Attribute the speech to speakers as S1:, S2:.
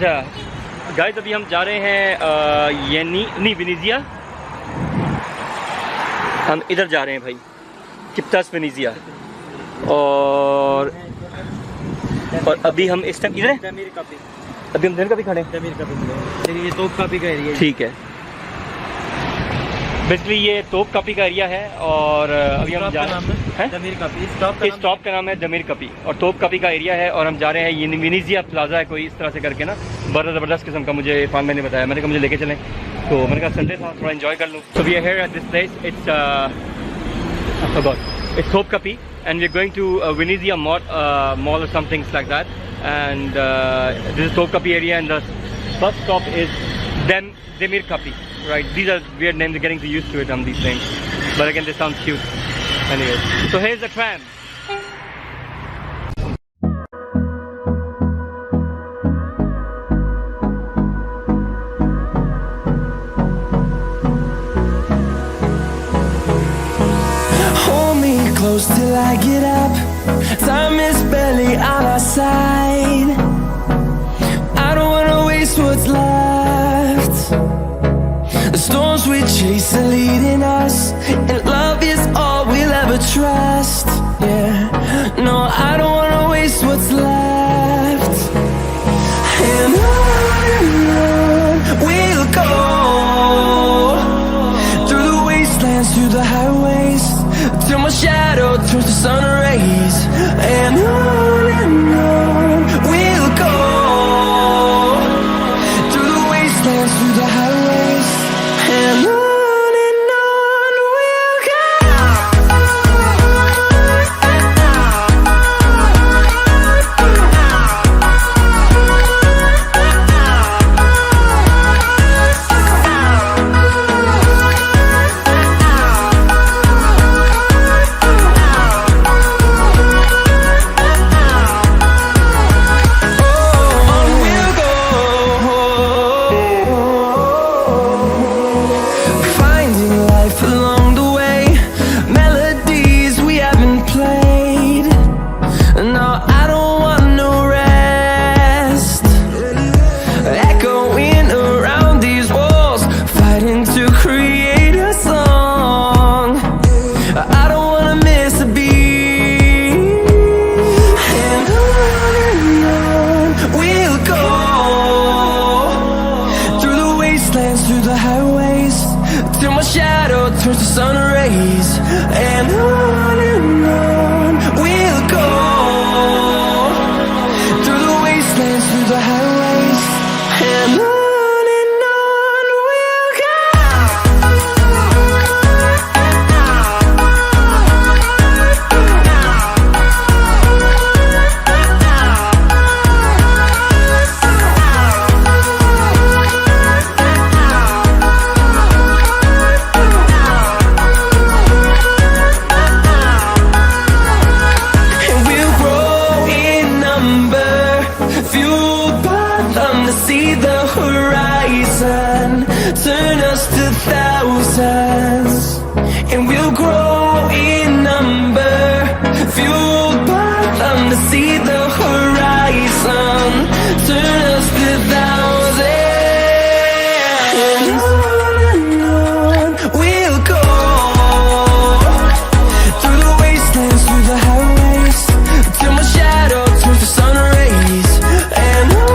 S1: अच्छा गाइस, अभी हम जा रहे हैं ये नहीं वेनेजिया, हम इधर जा रहे हैं भाई, किप्टास वेनेजिया। और अभी हम इस टाइम इधर हैं, अभी हम दिन का भी खड़े हैं,
S2: ये तोप कापी का एरिया।
S1: ठीक है, बेसिकली ये तोप कापी का एरिया है। और अभी हम जा रहे हैं, इस स्टॉप का नाम है दमीर कपी और तोप कापी का एरिया है। और हम जा रहे हैं, ये वेनेजिया प्लाजा है कोई इस तरह से करके ना, बड़ा ज़बरदस्त किस्म का। मुझे इरफान मैंने बताया, मैंने कहा मुझे लेके चलें, तो मैंने कहा संडे था थोड़ा एंजॉय कर लूँ। So we are here at this place, it's Top Kapi, and we're going to Venezia Mall or something like that. And this is Top Kapi area, and the bus stop is Demir Kapi. Right? These are weird names. We're getting used to it on these names, but again, they sound cute. Anyways, so here's the tram.
S3: Close till I get up. Time is barely on our side. I don't wanna waste what's left. The storms we chase are leading us, and love is all we'll ever trust. Yeah, no, I don't wanna waste what's left. And on we'll go, through the wastelands, through the highways, till my shadow turns to sun rays. And on we'll go, through the wastelands, through the highways. And on we'll go. Through the highways, till my shadow turns to sun rays. And on we'll go, through the wastelands, through the highways. And on we'll go. See the horizon, turn us to thousands, and we'll grow in number, fueled by them to see the horizon, turn us to thousands. And on we'll go, through the wastelands, through the highways, till my shadow turns to sun rays. And on